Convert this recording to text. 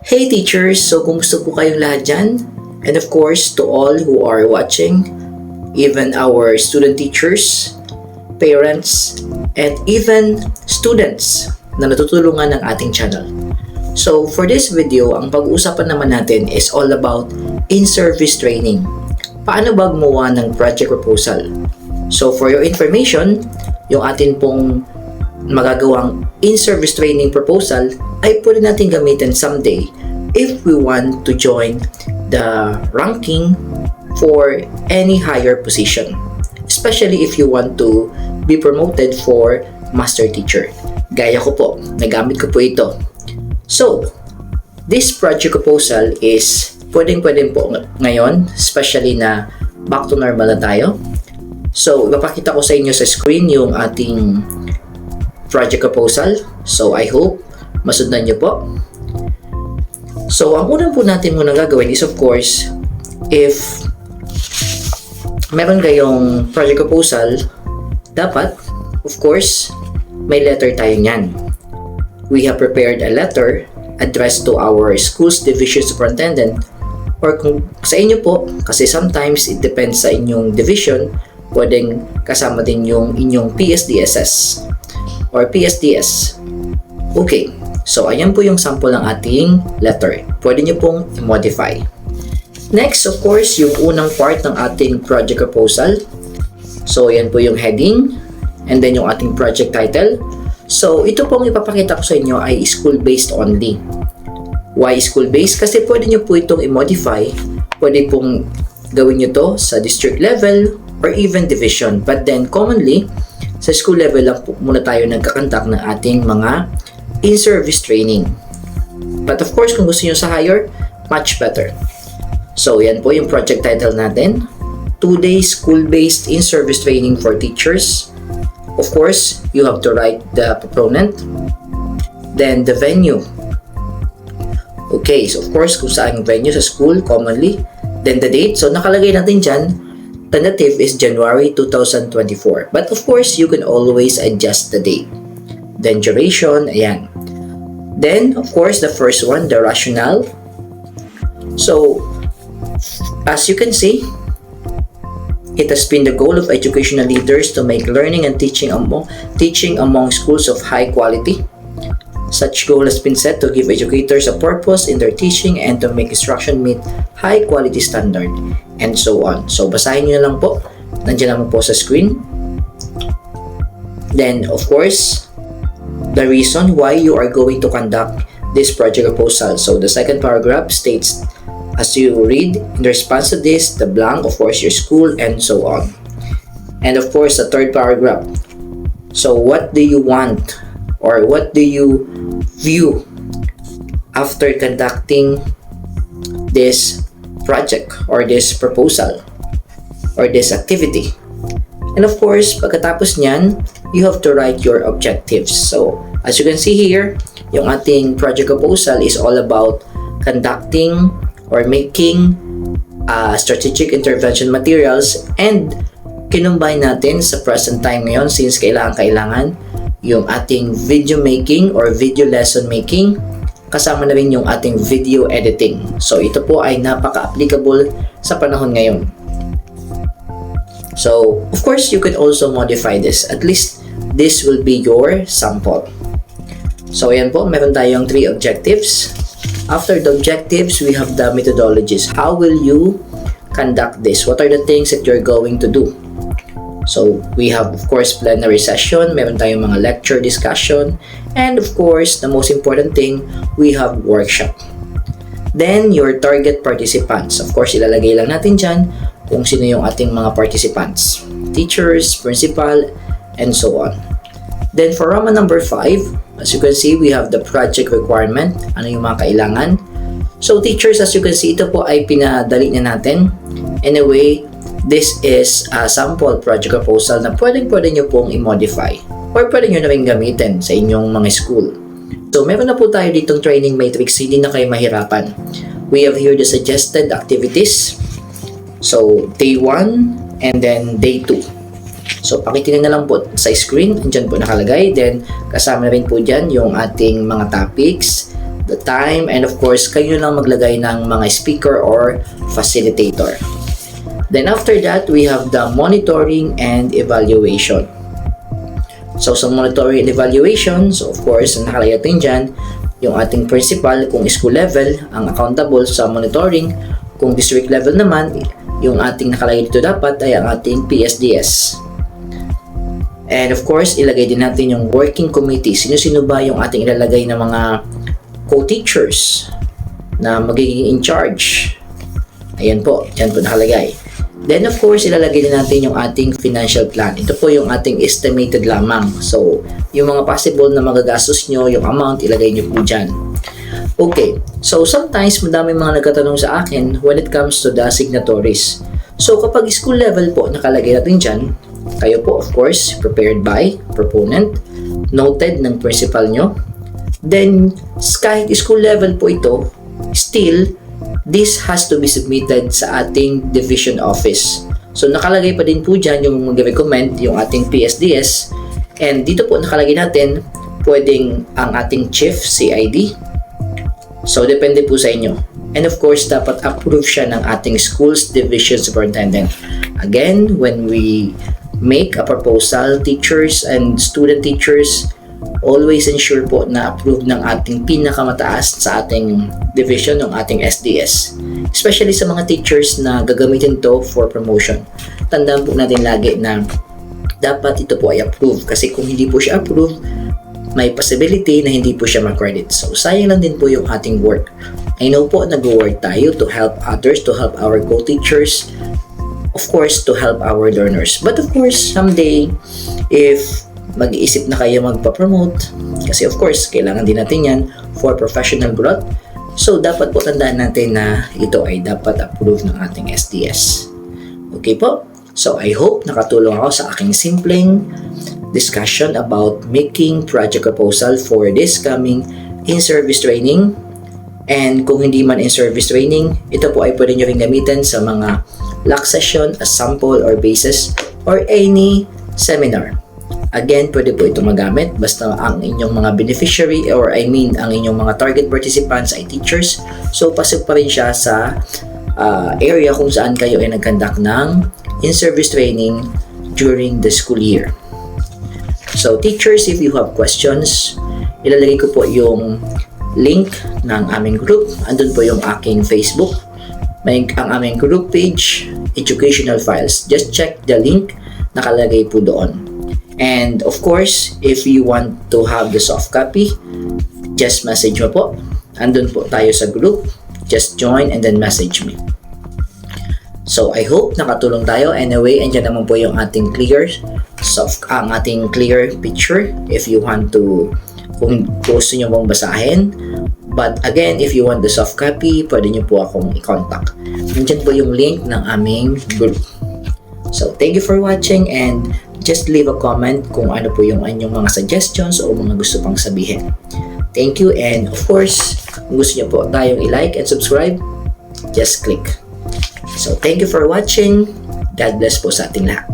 Hey teachers! So kumusta po kayong lahat dyan? And of course, to all who are watching, even our student teachers, parents, and even students na natutulungan ng ating channel. So for this video, ang pag-uusapan naman natin is all about in-service training. Paano ba gumawa ng project proposal? So for your information, yung atin pong magagawang in-service training proposal ay pwede natin gamitin someday if we want to join the ranking for any higher position, especially if you want to be promoted for master teacher. Gaya ko po, nagamit ko po ito. So, this project proposal is pwedeng po ngayon, especially na back to normal na tayo. So, ipapakita ko sa inyo sa screen yung ating project proposal. So, I hope masundan nyo po. So, ang unang po natin muna gagawin is of course, if meron kayong project proposal, dapat, of course, may letter tayo niyan. We have prepared a letter addressed to our school's division superintendent, or kung sa inyo po, kasi sometimes it depends sa inyong division, pwedeng kasama din yung inyong PSDSS or PSDS. Okay, so ayan po yung sample ng ating letter. Pwede nyo pong i-modify. Next, of course, yung unang part ng ating project proposal. So, ayan po yung heading and then yung ating project title. So, ito pong ipapakita ko sa inyo ay school-based only. Why school-based? Kasi pwede nyo po itong i-modify. Pwede pong gawin nyo to sa district level or even division. But then, commonly, sa school level lang po muna tayo nagkakantak ng ating mga in-service training. But of course, kung gusto nyo sa higher, much better. So, yan po yung project title natin. 2-day school-based in-service training for teachers. Of course, you have to write the proponent. Then, the venue. Okay, so of course, kung saan venue sa school, commonly. Then, the date. So, nakalagay natin dyan, tentative is January 2024. But of course, you can always adjust the date. Then, duration, ayan. Then, of course, the first one, the rationale. So, as you can see, it has been the goal of educational leaders to make learning and teaching among schools of high quality. Such goal has been set to give educators a purpose in their teaching and to make instruction meet high quality standard, and so on. So, basahin nyo na lang po. Nandiyan naman po sa screen. Then, of course, the reason why you are going to conduct this project proposal. So, the second paragraph states, as you read, in response to this, the blank, of course, your school, and so on. And of course, the third paragraph. So, what do you want or what do you view after conducting this project or this proposal or this activity? And of course, pagkatapos niyan, you have to write your objectives. So, as you can see here, yung ating project proposal is all about conducting or making strategic intervention materials, and kinumbine natin sa present time ngayon since kailangan yung ating video making or video lesson making, kasama na rin yung ating video editing. So ito po ay napaka-applicable sa panahon ngayon. So of course, you can also modify this. At least this will be your sample. So ayan po, meron tayong 3 objectives. After the objectives, we have the methodologies. How will you conduct this? What are the things that you're going to do? So, we have, of course, plenary session. Meron tayong mga lecture discussion. And, of course, the most important thing, we have workshop. Then, your target participants. Of course, ilalagay lang natin dyan kung sino yung ating mga participants. Teachers, principal, and so on. Then, for Roman number 5, as you can see, we have the project requirement. Ano yung mga kailangan? So, teachers, as you can see, ito po ay pinadali na natin. Anyway, this is a sample project proposal na pwede nyo pong i-modify or pwede nyo na rin gamitin sa inyong mga school. So, meron na po tayo ditong training matrix. Hindi na kayo mahirapan. We have here the suggested activities. So, day 1 and then day 2. So, pakitingnan na lang po sa screen. Andyan po nakalagay. Then, kasama na rin po dyan yung ating mga topics. the time, and of course, kayo lang maglagay ng mga speaker or facilitator. Then after that, we have the monitoring and evaluation. So sa monitoring and evaluation, so of course, nakalagay natin dyan, yung ating principal, kung school level, ang accountable sa monitoring. Kung district level naman, yung ating nakalagay dito dapat ay ang ating PSDS. And of course, ilagay din natin yung working committee. Sino-sino ba yung ating ilalagay na mga co-teachers na magiging in charge? Ayan po, dyan po nakalagay. Then of course, ilalagay din natin yung ating financial plan. Ito po yung ating estimated lamang. So, yung mga possible na magagastos nyo, yung amount, ilagay nyo po dyan. Okay, so sometimes madami mga nagkatanong sa akin when it comes to the signatories. So, kapag school level po, nakalagay natin dyan, kayo po of course, prepared by proponent, noted ng principal nyo. Then, kahit school level po ito, still, this has to be submitted sa ating division office. So, nakalagay pa din po dyan yung mag-recommend yung ating PSDS. And dito po nakalagay natin, pwedeng ang ating chief CID. So, depende po sa inyo. And of course, dapat approve siya ng ating school's division superintendent. Again, when we make a proposal, teachers and student teachers, always ensure po na approve ng ating pinakamataas sa ating division ng ating SDS. Especially sa mga teachers na gagamitin to for promotion. Tandaan po natin lagi na dapat ito po ay approve. Kasi kung hindi po siya approve, may possibility na hindi po siya ma-credit. So, sayang lang din po yung ating work. I know po nag-work tayo to help others, to help our co-teachers, of course, to help our learners. But of course, someday, if mag-iisip na kayo magpa-promote, kasi of course, kailangan din natin yan for professional growth. So, dapat po tandaan natin na ito ay dapat approve ng ating SDS. Okay po? So, I hope nakatulong ako sa aking simpleng discussion about making project proposal for this coming in-service training. And kung hindi man in-service training, ito po ay pwede nyo rin gamitin sa mga LAC session as sample or basis or any seminar. Again, pwede po ito magamit basta ang inyong mga beneficiary or ang inyong mga target participants ay teachers. So, pasok pa rin siya sa area kung saan kayo ay nag-conduct ng in-service training during the school year. So, teachers, if you have questions, ilalagay ko po yung link ng aming group. Andun po yung aking Facebook. Ang aming group page, Educational Files. Just check the link, nakalagay po doon. And of course, if you want to have the soft copy, just message mo po. Andun po tayo sa group. Just join and then message me. So, I hope nakatulong tayo. Anyway, andyan naman po yung ating clear picture if you want to, kung gusto nyo mong basahin. But again, if you want the soft copy, pwede nyo po akong i-contact. Andyan po yung link ng aming group. So, thank you for watching and just leave a comment kung ano po yung inyong mga suggestions o mga gusto pang sabihin. Thank you, and of course, kung gusto nyo po tayong i-like and subscribe, just click. So, thank you for watching. God bless po sa ating lahat.